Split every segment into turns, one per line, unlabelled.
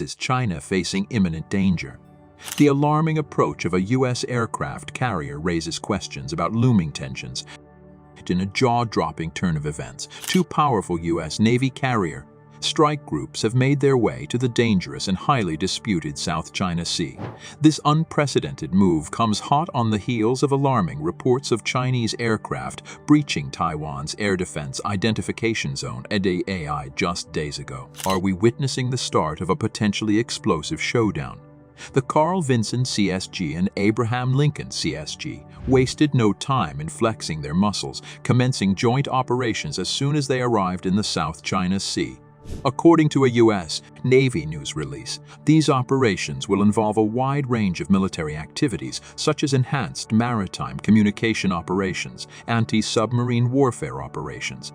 Is China facing imminent danger? The alarming approach of a U.S. aircraft carrier raises questions about looming tensions. In a jaw-dropping turn of events, two powerful U.S. Navy carrier strike groups have made their way to the dangerous and highly disputed South China Sea. This unprecedented move comes hot on the heels of alarming reports of Chinese aircraft breaching Taiwan's Air Defense Identification Zone (ADIZ) just days ago. Are we witnessing the start of a potentially explosive showdown? The Carl Vinson CSG and Abraham Lincoln CSG wasted no time in flexing their muscles, commencing joint operations as soon as they arrived in the South China Sea. According to a U.S. Navy news release, these operations will involve a wide range of military activities such as enhanced maritime communication operations, anti-submarine warfare operations,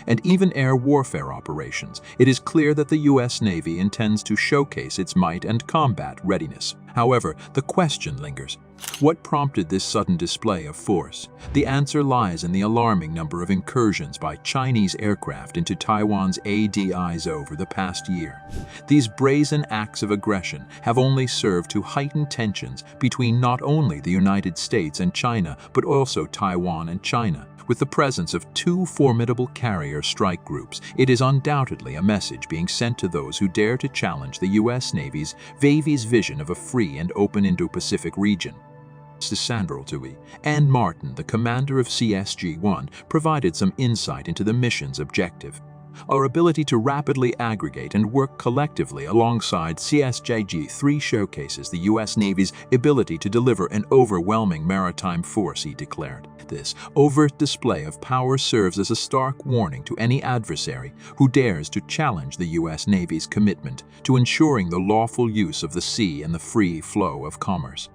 and even air warfare operations. It is clear that the U.S. Navy intends to showcase its might and combat readiness. However, the question lingers. What prompted this sudden display of force? The answer lies in the alarming number of incursions by Chinese aircraft into Taiwan's ADIZ over the past year. These brazen acts of aggression have only served to heighten tensions between not only the United States and China, but also Taiwan and China. With the presence of two formidable carrier strike groups, it is undoubtedly a message being sent to those who dare to challenge the U.S. Navy's vision of a free and open Indo-Pacific region. Sandro Tui and Martin, the commander of CSG-1, provided some insight into the mission's objective. Our ability to rapidly aggregate and work collectively alongside CSG-3 showcases the U.S. Navy's ability to deliver an overwhelming maritime force, he declared. This overt display of power serves as a stark warning to any adversary who dares to challenge the U.S. Navy's commitment to ensuring the lawful use of the sea and the free flow of commerce.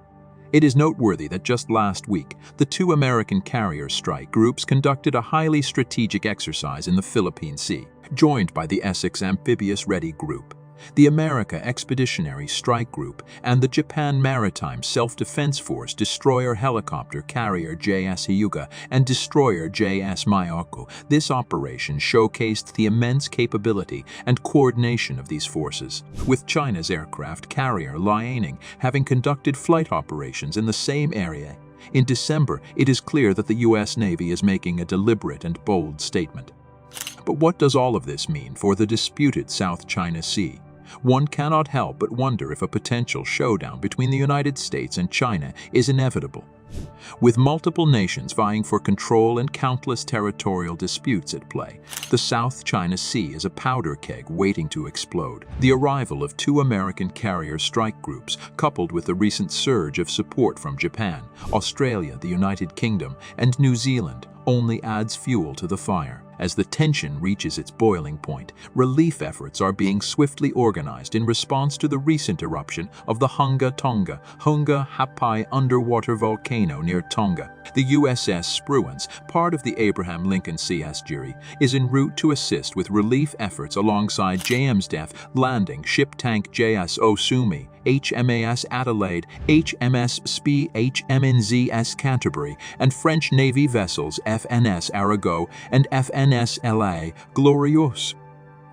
It is noteworthy that just last week, the two American carrier strike groups conducted a highly strategic exercise in the Philippine Sea, joined by the Essex Amphibious Ready Group, the America Expeditionary Strike Group, and the Japan Maritime Self-Defense Force destroyer helicopter carrier JS Hyuga and destroyer JS Mayako. This operation showcased the immense capability and coordination of these forces, with China's aircraft carrier Liaoning having conducted flight operations in the same area. In December, it is clear that the U.S. Navy is making a deliberate and bold statement. But what does all of this mean for the disputed South China Sea? One cannot help but wonder if a potential showdown between the United States and China is inevitable. With multiple nations vying for control and countless territorial disputes at play, the South China Sea is a powder keg waiting to explode. The arrival of two American carrier strike groups, coupled with the recent surge of support from Japan, Australia, the United Kingdom, and New Zealand, only adds fuel to the fire. As the tension reaches its boiling point, relief efforts are being swiftly organized in response to the recent eruption of the Hunga Hapai underwater volcano near Tonga. The USS Spruance, part of the Abraham Lincoln CSG, is en route to assist with relief efforts alongside JMSDEF landing ship tank JS Osumi, HMAS Adelaide, HMS Spee, HMNZS Canterbury, and French Navy vessels FNS Arago and FNS La Glorieuse.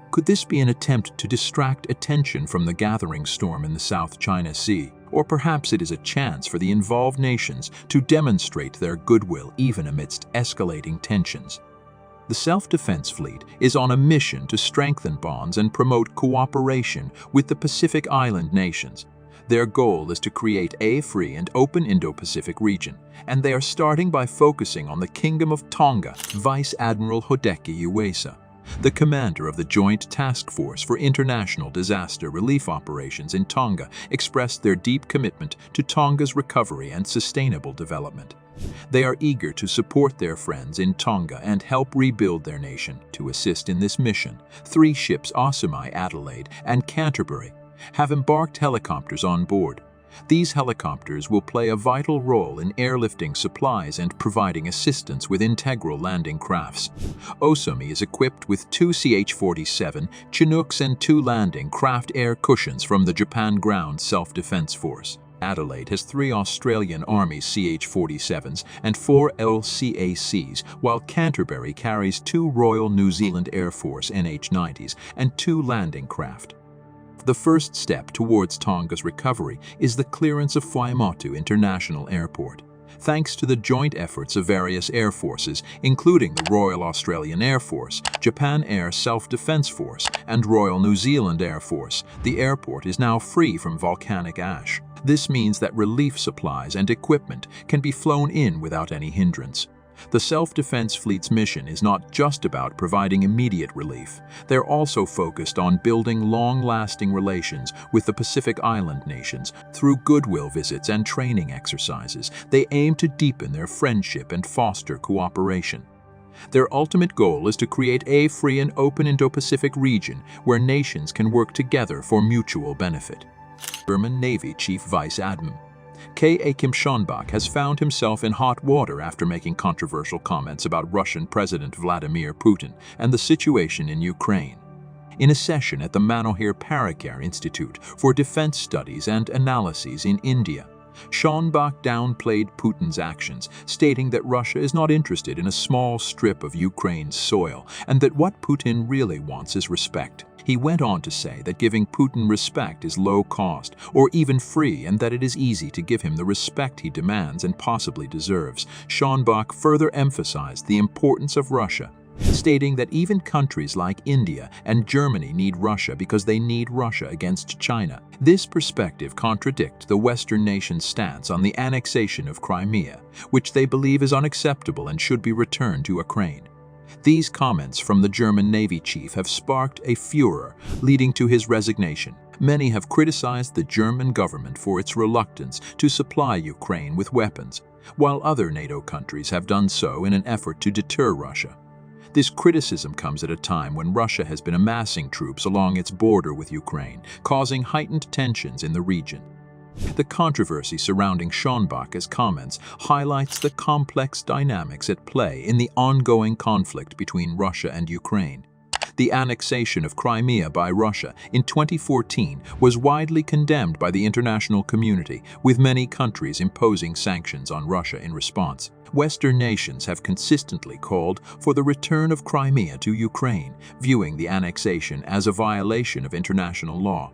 Could this be an attempt to distract attention from the gathering storm in the South China Sea? Or perhaps it is a chance for the involved nations to demonstrate their goodwill even amidst escalating tensions. The self-defense fleet is on a mission to strengthen bonds and promote cooperation with the Pacific Island nations. Their goal is to create a free and open Indo-Pacific region, and they are starting by focusing on the Kingdom of Tonga. Vice Admiral Hideki Uwesa, the commander of the Joint Task Force for International Disaster Relief Operations in Tonga, expressed their deep commitment to Tonga's recovery and sustainable development. They are eager to support their friends in Tonga and help rebuild their nation. To assist in this mission, 3 ships, Osumi, Adelaide, and Canterbury, have embarked helicopters on board. These helicopters will play a vital role in airlifting supplies and providing assistance with integral landing crafts. Osumi is equipped with 2 CH-47 Chinooks and 2 landing craft air cushions from the Japan Ground Self-Defense Force. Adelaide has 3 Australian Army CH-47s and 4 LCACs, while Canterbury carries 2 Royal New Zealand Air Force NH-90s and 2 landing craft. The first step towards Tonga's recovery is the clearance of Waimato International Airport. Thanks to the joint efforts of various air forces, including the Royal Australian Air Force, Japan Air Self-Defense Force, and Royal New Zealand Air Force, the airport is now free from volcanic ash. This means that relief supplies and equipment can be flown in without any hindrance. The Self-Defense Fleet's mission is not just about providing immediate relief. They're also focused on building long-lasting relations with the Pacific Island nations. Through goodwill visits and training exercises, they aim to deepen their friendship and foster cooperation. Their ultimate goal is to create a free and open Indo-Pacific region where nations can work together for mutual benefit. German Navy Chief Vice Admiral K.A. Kim Schonbach has found himself in hot water after making controversial comments about Russian President Vladimir Putin and the situation in Ukraine. In a session at the Manohar Parikar Institute for Defense Studies and Analyses in India, Schonbach downplayed Putin's actions, stating that Russia is not interested in a small strip of Ukraine's soil and that what Putin really wants is respect. He went on to say that giving Putin respect is low cost or even free and that it is easy to give him the respect he demands and possibly deserves. Schonbach further emphasized the importance of Russia, stating that even countries like India and Germany need Russia because they need Russia against China. This perspective contradicts the Western nations' stance on the annexation of Crimea, which they believe is unacceptable and should be returned to Ukraine. These comments from the German Navy chief have sparked a furor, leading to his resignation. Many have criticized the German government for its reluctance to supply Ukraine with weapons, while other NATO countries have done so in an effort to deter Russia. This criticism comes at a time when Russia has been amassing troops along its border with Ukraine, causing heightened tensions in the region. The controversy surrounding Schonbach's comments highlights the complex dynamics at play in the ongoing conflict between Russia and Ukraine. The annexation of Crimea by Russia in 2014 was widely condemned by the international community, with many countries imposing sanctions on Russia in response. Western nations have consistently called for the return of Crimea to Ukraine, viewing the annexation as a violation of international law.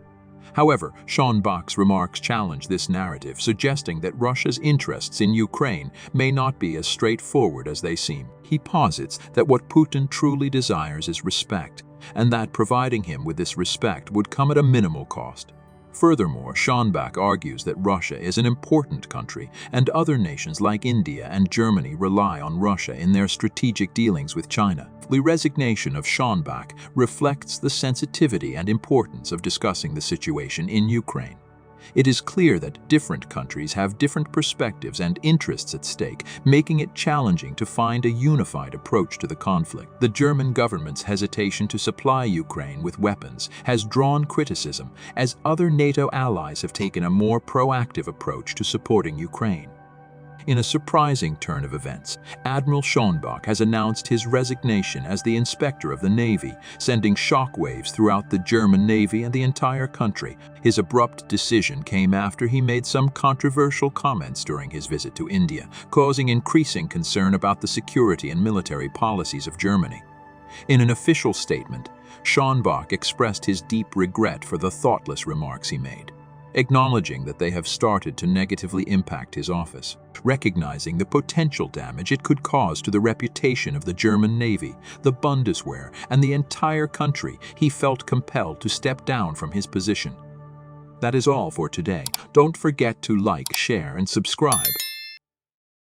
However, Schonbach's remarks challenge this narrative, suggesting that Russia's interests in Ukraine may not be as straightforward as they seem. He posits that what Putin truly desires is respect, and that providing him with this respect would come at a minimal cost. Furthermore, Schonbach argues that Russia is an important country, and other nations like India and Germany rely on Russia in their strategic dealings with China. The resignation of Schonbach reflects the sensitivity and importance of discussing the situation in Ukraine. It is clear that different countries have different perspectives and interests at stake, making it challenging to find a unified approach to the conflict. The German government's hesitation to supply Ukraine with weapons has drawn criticism, as other NATO allies have taken a more proactive approach to supporting Ukraine. In a surprising turn of events, Admiral Schonbach has announced his resignation as the Inspector of the Navy, sending shockwaves throughout the German Navy and the entire country. His abrupt decision came after he made some controversial comments during his visit to India, causing increasing concern about the security and military policies of Germany. In an official statement, Schonbach expressed his deep regret for the thoughtless remarks he made, acknowledging that they have started to negatively impact his office. Recognizing the potential damage it could cause to the reputation of the German Navy, the Bundeswehr, and the entire country, he felt compelled to step down from his position. That is all for today. Don't forget to like, share, and subscribe.